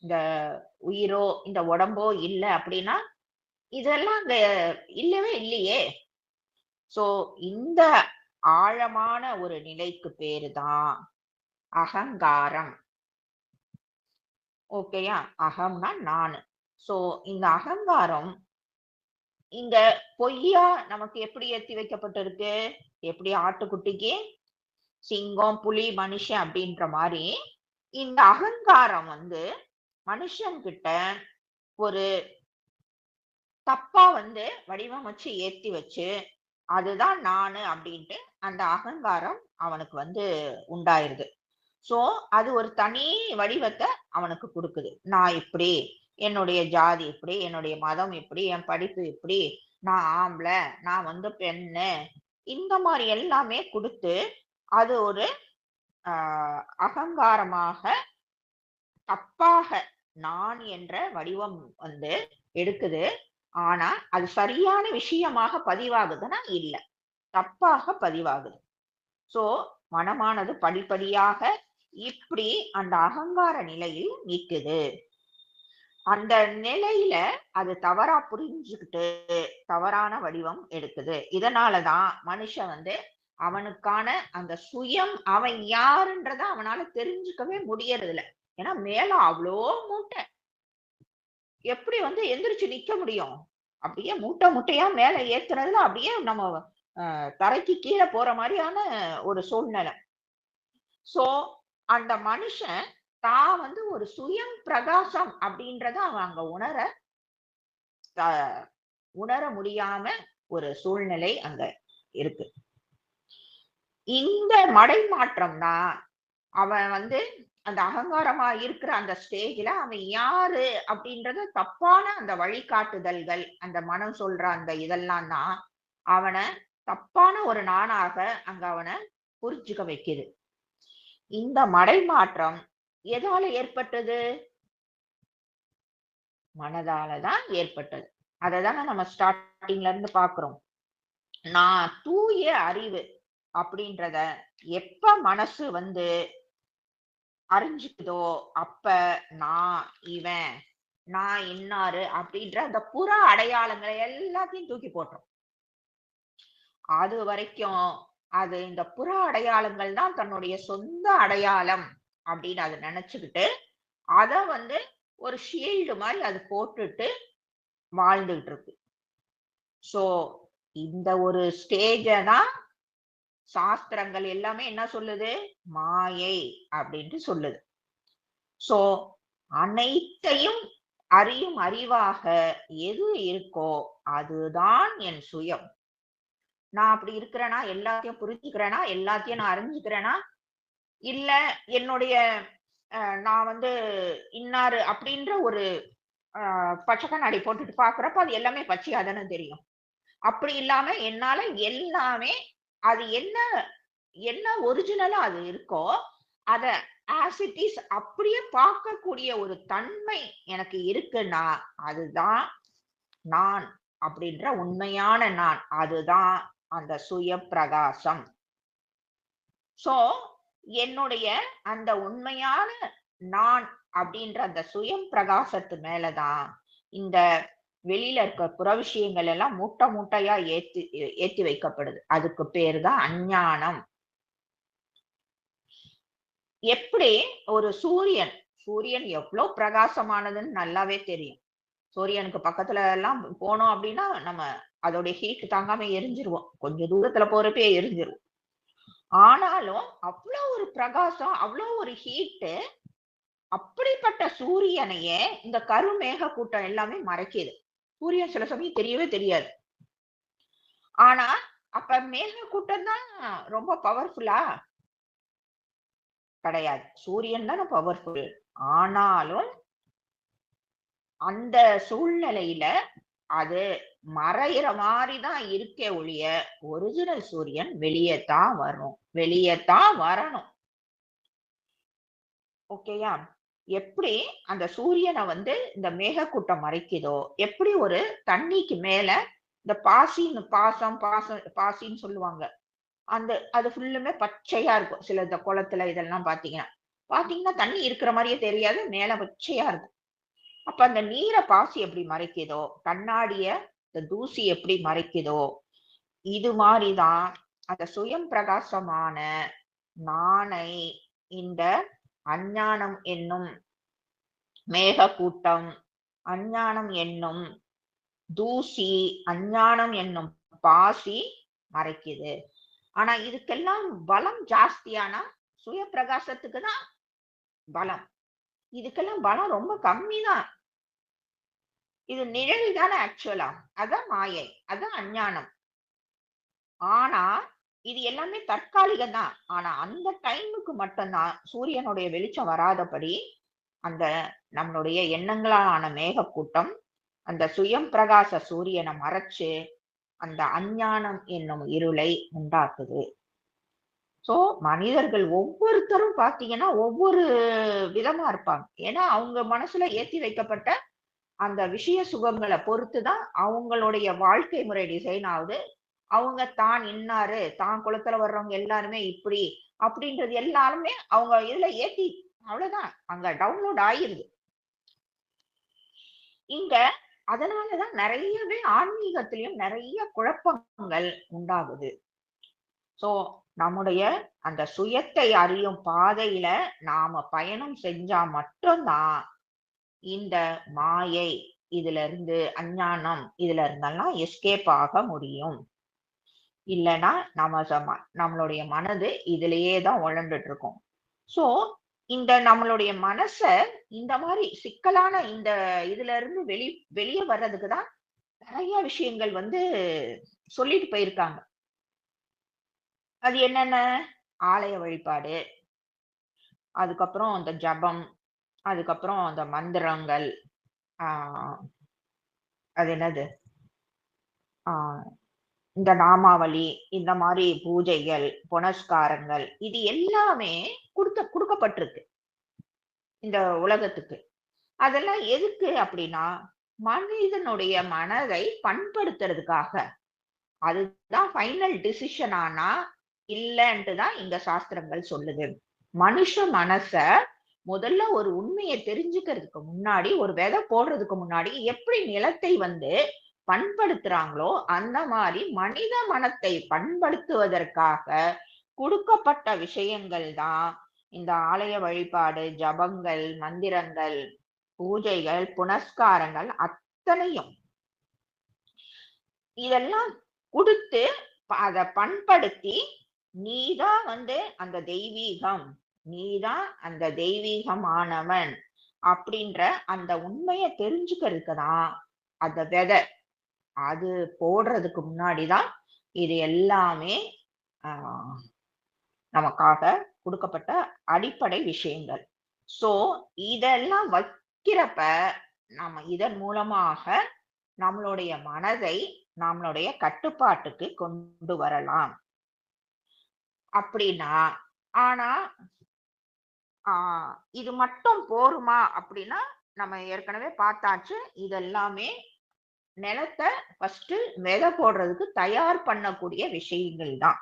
இந்த உயிரோ இந்த உடம்போ இல்லை அப்படின்னா இதெல்லாம் அங்க இல்லவே இல்லையே. சோ இந்த ஆழமான ஒரு நிலைக்கு பேருதான் அகங்காரம். ஓகேயா? அகம்னா நானு. சோ இந்த அகங்காரம் இங்க பொய்யா நமக்கு எப்படி ஏத்தி வைக்கப்பட்டிருக்கு, எப்படி ஆட்டுக்குட்டிக்கு சிங்கம், புலி, மனுஷன் அப்படின்ற மாதிரி இந்த அகங்காரம் மனுஷன் கிட்ட ஒரு தப்பா வடிவமைச்சு ஏத்தி வச்சு அதுதான் நானு அப்படின்ட்டு அந்த அகங்காரம் அவனுக்கு உண்டாயிருது. சோ அது ஒரு தனி வடிவத்தை அவனுக்கு கொடுக்குது. நான் இப்படி, என்னுடைய ஜாதி இப்படி, என்னுடைய மதம் இப்படி, என் படிப்பு இப்படி, நான் ஆம்பளை, நான் பெண்ணு, இந்த மாதிரி எல்லாமே கொடுத்து அது ஒரு அகங்காரமாக தப்பாக நான் என்ற வடிவம் எடுக்குது. ஆனா அது சரியான விஷயமாக பதிவாகுதுன்னா இல்ல, தப்பாக பதிவாகுது. சோ மனமானது படிப்படியாக இப்படி அந்த அகங்கார நிலையில் நிக்குது. அந்த நிலையில அது தவறா புரிஞ்சுக்கிட்டு தவறான வடிவம் எடுக்குது. இதனாலதான் மனுஷன் அவனுக்கான அந்த சுயம், அவன் யாருன்றத அவனால தெரிஞ்சுக்கவே முடியறது இல்ல. ஏன்னா மேல அவ்வளோ மூட்டை, எப்படி எந்திரிச்சு நிக்க முடியும்? அப்படியே மூட்டை மூட்டையா மேல ஏத்துறதுல அப்படியே நம்ம தரைக்கு கீழே போற மாதிரியான ஒரு சூழ்நிலை. சோ அந்த மனுஷன் தான் ஒரு சுயம் பிரகாசம் அப்படின்றத அவன் அங்க உணர முடியாம ஒரு சூழ்நிலை அங்க இருக்கு. இந்த மடை மாற்றம் தான் அவன் வந்து அந்த அகங்காரமா இருக்கிற அந்த ஸ்டேஜ்ல அவன் யாரு அப்படின்றத தப்பான அந்த வழிகாட்டுதல்கள், அந்த மனம் சொல்ற அந்த இதெல்லாம் தான் அவன தப்பான ஒரு நானாக அங்க அவன புரிஞ்சுக்க வைக்குது. இந்த மடைமாற்றம் எதால ஏற்பட்டது? மனதால தான் ஏற்பட்டது. அததானே நம்ம ஸ்டார்ட்டிங்ல இருந்து பார்க்கிறோம். நான் தூய அறிவு அப்படின்றத எப்ப மனசு வந்து அறிஞ்சுக்குதோ, அப்ப நான் இவன், நான் இன்னாரு அப்படின்ற அந்த புற அடையாளங்களை எல்லாத்தையும் தூக்கி போட்டுரும். அது வரைக்கும் அது இந்த புற அடையாளங்கள் தான் தன்னுடைய சொந்த அடையாளம் அப்படின்னு அது நினைச்சுக்கிட்டு, அத வந்து ஒரு ஷீல்டு மாரி அது போட்டுட்டு வாழ்ந்துகிட்டு இருக்கு. சோ, இந்த ஒரு ஸ்டேஜ தான் சாஸ்திரங்கள் எல்லாமே என்ன சொல்லுது? மாயை அப்படின்ட்டு சொல்லுது. சோ, அனைத்தையும் அறியும் அறிவாக எது இருக்கோ, அதுதான் என் சுயம். நான் அப்படி இருக்கிறேனா? எல்லாத்தையும் புரிஞ்சுக்கிறேனா? எல்லாத்தையும் நான் அறிஞ்சுக்கிறேனா? இல்ல என்னுடைய நான் வந்து இன்னாரு அப்படின்ற ஒரு பச்சை கண்ணாடி போட்டுட்டு பார்க்கிறப்ப, அது எல்லாமே பச்சையா தானே தெரியும். அப்படி இல்லாம என்னால எல்லாமே அது என்ன என்ன ஒரிஜினலா அது இருக்கோ, அத ஆஸ் இட் இஸ் அப்படியே பார்க்கக்கூடிய ஒரு தன்மை எனக்கு இருக்குன்னா, அதுதான் நான் அப்படின்ற உண்மையான நான். அதுதான் அந்த சுய பிரகாசம். சோ, என்னுடைய அந்த உண்மையான நான் அப்படின்ற அந்த சுயம் பிரகாசத்து மேலதான் இந்த வெளியில இருக்க புற விஷயங்கள் எல்லாம் மூட்டை மூட்டையா ஏத்தி வைக்கப்படுது. அதுக்கு பேரு தான் அஞ்ஞானம். எப்படி ஒரு சூரியன் சூரியன் எவ்வளவு பிரகாசமானதுன்னு நல்லாவே தெரியும். சூரியனுக்கு பக்கத்துல எல்லாம் போனோம் அப்படின்னா நம்ம அதோடைய ஹீட் தாங்காம எரிஞ்சிருவோம். கொஞ்சம் தூரத்துல போறப்பே எரிஞ்சிருவோம். ஆனாலும் அவ்வளவு ஒரு பிரகாசம், அவ்வளவு ஒரு ஹீட், அப்படிப்பட்ட சூரியனையே இந்த கருமேக கூட்டம் எல்லாமே மறைக்குது. சூரியன் சில சமயம் தெரியவே தெரியாது. ஆனா அப்ப மேக கூட்டம் தான் ரொம்ப பவர்ஃபுல்லா? கிடையாது. சூரியன் தானே பவர்ஃபுல். ஆனாலும் அந்த சூழ்நிலையில அது மறையிற மாரி தான் இருக்கே ஒழிய, ஒரிஜினல் சூரியன் வெளியே தான் வரும். வெளியே தான் வரணும். ஓகேயா? எப்படி அந்த சூரியன வந்து இந்த மேகக்கூட்டம் மறைக்குதோ, எப்படி ஒரு தண்ணிக்கு மேல இந்த பாசின்னு சொல்லுவாங்க. அந்த அது ஃபுல்லுமே பச்சையா இருக்கும். சில இந்த குளத்துல இதெல்லாம் பார்த்தீங்கன்னா. பார்த்தீங்கன்னா தண்ணி இருக்கிற மாரியே தெரியாது. மேல பச்சையா இருக்கும். அப்ப அந்த நீர பாசி எப்படி மறைக்குதோ, கண்ணாடிய இந்த தூசி எப்படி மறைக்குதோ, இது மாரி தான் அந்த சுயம் பிரகாசமான நானை இந்த அஞ்ஞானம் என்னும் மேகக்கூட்டம், அஞ்ஞானம் என்னும் தூசி, அஞ்ஞானம் என்னும் பாசி மறைக்குது. ஆனா இதுக்கெல்லாம் பலம் ஜாஸ்தியானா சுய பிரகாசத்துக்கு தான் பலம். இதுக்கெல்லாம் பலம் ரொம்ப கம்மி தான். இது நிழல் தானே ஆக்சுவலா. அதான் மாயை. அதான் அஞ்ஞானம். ஆனா இது எல்லாமே தற்காலிகம் தான். ஆனா அந்த டைமுக்கு மட்டும்தான் சூரியனுடைய வெளிச்சம் வராதபடி அந்த நம்மளுடைய எண்ணங்களாலான மேகக்கூட்டம் அந்த சுயம் பிரகாச சூரியனை மறைச்சு அந்த அஞ்ஞானம் என்னும் இருளை உண்டாக்குது. சோ மனிதர்கள் ஒவ்வொருத்தரும் பாத்தீங்கன்னா ஒவ்வொரு விதமா இருப்பாங்க. ஏன்னா அவங்க மனசுல ஏத்தி வைக்கப்பட்ட அந்த விஷய சுகங்களை பொறுத்துதான் அவங்களுடைய வாழ்க்கை முறை டிசைன் ஆகுது. அவங்க தான் இன்னாரு, தான் குளத்துல வர்றவங்க எல்லாருமே இப்படி அப்படின்றது எல்லாருமே அவங்க இதுல ஏத்தி அவ்வளவுதான் அங்க டவுன்லோட் ஆயிருது. இங்க அதனாலதான் நிறையவே ஆன்மீகத்திலயும் நிறைய குழப்பங்கள் உண்டாகுது. சோ நம்முடைய அந்த சுயத்தை அறியும் பாதையில நாம பயணம் செஞ்சா மட்டும்தான் இந்த மாயை இதுல இருந்து அஞ்ஞானம் இதுல இருந்தெல்லாம் எஸ்கேப் ஆக முடியும். இல்லைன்னா நம்மளுடைய மனது இதுலயே தான் உழண்டுட்டு இருக்கும். சோ இந்த நம்மளுடைய மனச இந்த மாதிரி சிக்கலான இந்த இதுல இருந்து வெளியே வர்றதுக்கு தான் நிறைய விஷயங்கள் வந்து சொல்லிட்டு போயிருக்காங்க. அது என்னென்ன? ஆலய வழிபாடு, அதுக்கப்புறம் அந்த ஜபம், அதுக்கப்புறம் அந்த மந்திரங்கள், ஆ அது என்னது? ஆ இந்த நாமாவளி, இந்த மாரி பூஜைகள், புனஸ்காரங்கள் இது எல்லாமே குடுக்கப்பட்டிருக்கு இந்த உலகத்துக்கு. அதெல்லாம் எதுக்கு அப்படின்னா, மனிதனுடைய மனதை பண்படுத்துறதுக்காக. அதுதான் ஃபைனல் டிசிஷன் ஆனா, இல்லன்ட்டு தான் இங்க சாஸ்திரங்கள் சொல்லுது. மனுஷ மனச முதல்ல ஒரு உண்மைய தெரிஞ்சுக்கிறதுக்கு முன்னாடி, ஒரு விதை போடுறதுக்கு முன்னாடி எப்படி நிலத்தை வந்து பண்படுத்துறாங்களோ, அந்த மாரி மனித மனத்தை பண்படுத்துவதற்காக குடுக்கப்பட்ட விஷயங்கள் தான் இந்த ஆலய வழிபாடு, ஜபங்கள், மந்திரங்கள், பூஜைகள், புனஸ்காரங்கள் அத்தனையும். இதெல்லாம் குடுத்து அத பண்படுத்தி, நீதான் வந்து அந்த தெய்வீகம். நீதான் அந்த தெய்வீகமானவன். அப்படின்ற அந்த உண்மைய தெரிஞ்சுக்கிறதுக்கு தான் அந்த விதை. அது போடுறதுக்கு முன்னாடி தான் இது எல்லாமே ஆ நமக்காக குடுக்கப்பட்ட அடிப்படை விஷயங்கள். ஸோ, இதெல்லாம் வைக்கிறப்ப, நம்ம இதன் மூலமாக நம்மளுடைய மனதை நம்மளுடைய கட்டுப்பாட்டுக்கு கொண்டு வரலாம். அப்படின்னா, ஆனா, ஆ இது மட்டும் போருமா? அப்படின்னா, நம்ம ஏற்கனவே பார்த்தாச்சு. இதெல்லாமே நிலத்த ஃபர்ஸ்ட்டு விதை போடுறதுக்கு தயார் பண்ணக்கூடிய விஷயங்கள் தான்.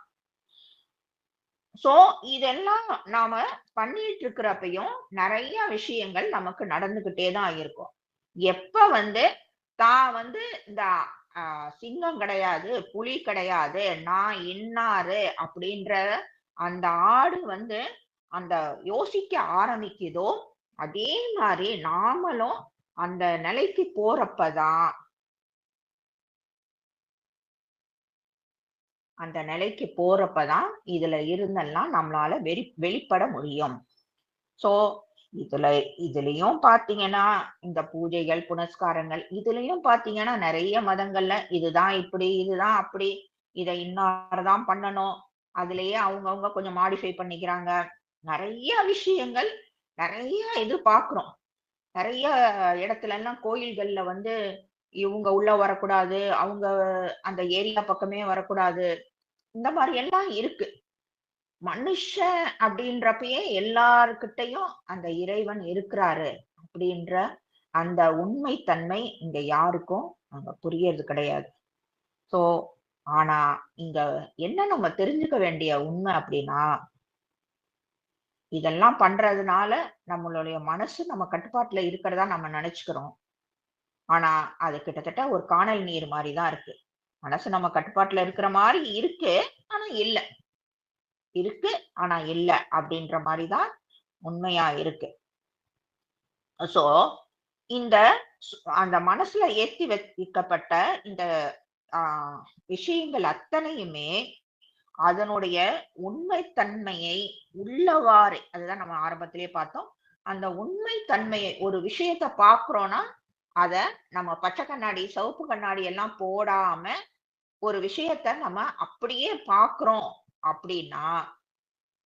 ஸோ, இதெல்லாம் நாம பண்ணிட்டு இருக்கிறப்பயும் நெறைய விஷயங்கள் நமக்கு நடந்துகிட்டே தான் இருக்கும். எப்ப வந்து தான் வந்து இந்த அ சிங்கம் கிடையாது, புலி கிடையாது, நான் இன்னாரு அப்படின்ற அந்த ஆடு வந்து அந்த யோசிக்க ஆரம்பிக்குதோ, அதே மாரி நாமளும் அந்த நிலைக்கு போறப்ப தான் அந்த நிலைக்கு போறப்ப தான் இதுல இருந்தெல்லாம் நம்மளால வெளிப்பட முடியும். ஸோ, இதுல இதுலயும் பார்த்தீங்கன்னா, இந்த பூஜைகள், புனஸ்காரங்கள் இதுலயும் பார்த்தீங்கன்னா, நெறைய மதங்கள்ல இதுதான் இப்படி, இதுதான் அப்படி, இத இன்னார் தான் பண்ணணும். அதிலேயே அவங்கவங்க கொஞ்சம் மாடிஃபை பண்ணிக்கிறாங்க. நெறைய விஷயங்கள், நெறைய இது பார்க்குறோம். நெறைய இடத்துலலாம் கோயில்கள்ல வந்து இவுங்க உள்ள வரக்கூடாது. அவங்க அந்த ஏரியா பக்கமே வரக்கூடாது. இந்த மாரி எல்லாம் இருக்கு. மனுஷன் அப்படின்றப்பயே எல்லார்கிட்டயும் அந்த இறைவன் இருக்கிறாரு அப்படின்ற அந்த உண்மை தன்மை இங்க யாருக்கும் அங்க புரியறது கிடையாது. சோ, ஆனா இங்க என்ன நம்ம தெரிஞ்சுக்க வேண்டிய உண்மை அப்படின்னா, இதெல்லாம் பண்றதுனால நம்மளுடைய மனசு நம்ம கட்டுப்பாட்டுல இருக்கிறதா நம்ம நினைச்சுக்கிறோம். ஆனா அது கிட்டத்தட்ட ஒரு கானல் நீர் மாரி தான் இருக்கு. மனசு நம்ம கட்டுப்பாட்டுல இருக்கிற மாரி இருக்கு. ஆனா இல்ல. இருக்கு. ஆனா இல்ல. அப்படின்ற மாரி தான் உண்மையா இருக்கு. சோ, இந்த அந்த மனசுல ஏத்தி வைக்கப்பட்ட இந்த ஆ விஷயங்கள் அத்தனையுமே, அதனுடைய உண்மை தன்மையை உள்ளவாறே அதுதான் நம்ம ஆரம்பத்திலேயே பார்த்தோம். அந்த உண்மை தன்மையை ஒரு விஷயத்த பார்க்கிறோம்னா, அத நம்ம பச்சை கண்ணாடி, சிவப்பு கண்ணாடி எல்லாம் போடாம ஒரு விஷயத்த நம்ம அப்படியே பார்க்கிறோம் அப்படின்னா,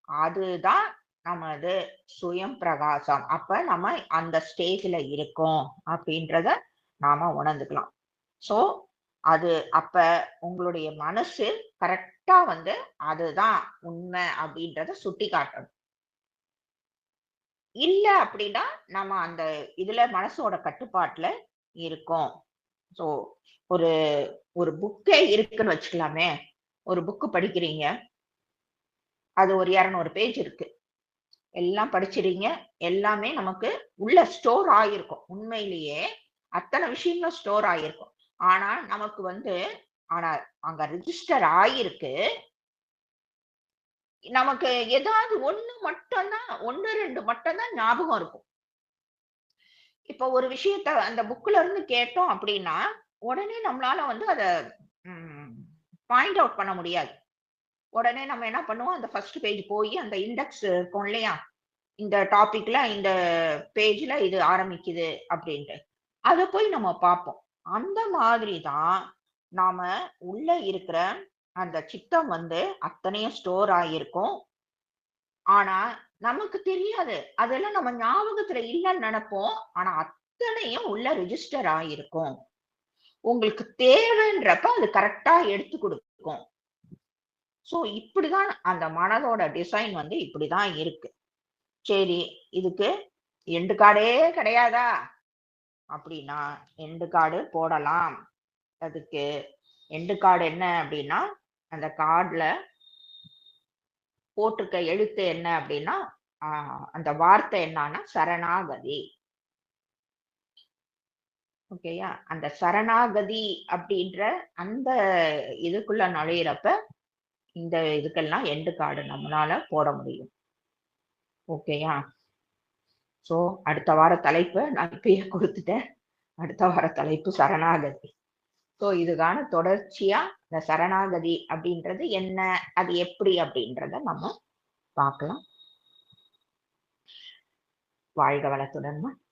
அதுதான் நமது சுயம் பிரகாசம். அப்ப நம்ம அந்த ஸ்டேஜ்ல இருக்கோம் அப்படின்றத நாம உணர்ந்துக்கலாம். ஸோ, அது அப்ப உங்களுடைய மனசு கரெக்ட்டா வந்து அதுதான் உண்மை அப்படின்றத சுட்டிக்காட்டணும். இல்ல அப்படின்னா, நம்ம அந்த இதுல மனசோட கட்டுப்பாட்டுல இருக்கோம். ஸோ, ஒரு ஒரு புக்கே இருக்குன்னு வச்சுக்கலாமே. ஒரு புக் படிக்கிறீங்க. அது ஒரு 200 பேஜ் இருக்கு. எல்லாம் படிச்சிறீங்க. எல்லாமே நமக்கு உள்ள ஸ்டோர் ஆயிருக்கும். உண்மையிலேயே அத்தன விஷயங்களும் ஸ்டோர் ஆயிருக்கும். ஆனா, நமக்கு வந்து ஆனா அங்க ரிஜிஸ்டர் ஆயிருக்கு. நமக்கு ஏதாவது 1 மட்டும் தான் 1, 2 மட்டும் தான் ஞாபகம் இருக்கும். இப்ப ஒரு விஷயத்த அந்த புக்ல இருந்து கேட்டோம் அப்படின்னா, உடனே நம்மளால வந்து அத ம் பாயிண்ட் அவுட் பண்ண முடியாது. உடனே நம்ம என்ன பண்ணுவோம், அந்த ஃபர்ஸ்ட் பேஜ் போயி அந்த இண்டெக்ஸ் இருக்கும் இல்லையா? இந்த டாபிக்ல இந்த பேஜ்ல இது ஆரம்பிக்குது அப்படின்ட்டு. அத போய் நம்ம பார்ப்போம். அந்த மாதிரி தான் நாம உள்ள இருக்கிற அந்த சித்தம் வந்து அத்தனையும் ஸ்டோர் ஆகியிருக்கும். ஆனா நமக்கு தெரியாது. அதெல்லாம் நம்ம ஞாபகத்துல இல்லன்னு நெனைப்போம். ஆனா அத்தனையும் உள்ள ரிஜிஸ்டர் ஆகியிருக்கும். உங்களுக்கு தேவைன்றப்ப அது கரெக்ட்டா எடுத்து குடுக்கும். சோ இப்படிதான் அந்த மனதோட டிசைன் வந்து இப்படிதான் இருக்கு. சரி, இதுக்கு எண்டு கார்டே கிடையாதா? அப்படின்னா, எண்டு கார்டு போடலாம். அதுக்கு எண்டு கார்டு என்ன அப்படின்னா, அந்த கார்டுல போட்டிருக்க எழுத்து என்ன அப்படின்னா, ஆ அந்த வார்த்தை என்னன்னா சரணாகதி. ஓகேயா? அந்த சரணாகதி அப்படின்ற அந்த இதுக்குள்ள நுழையிறப்ப, இந்த இதுக்கெல்லாம் எண்டு கார்டு நம்மளால போட முடியும். ஓகேயா? சோ, அடுத்த வார தலைப்ப நான் இப்பயே குடுத்துட்டேன். அடுத்த வார தலைப்பு சரணாகதி. சோ, இதுக்கான தொடர்ச்சியா இந்த சரணாகதி அப்படின்றது என்ன? அது எப்படி? அப்படின்றத நம்ம பார்க்கலாம். வாழ்க வளத்துடன்.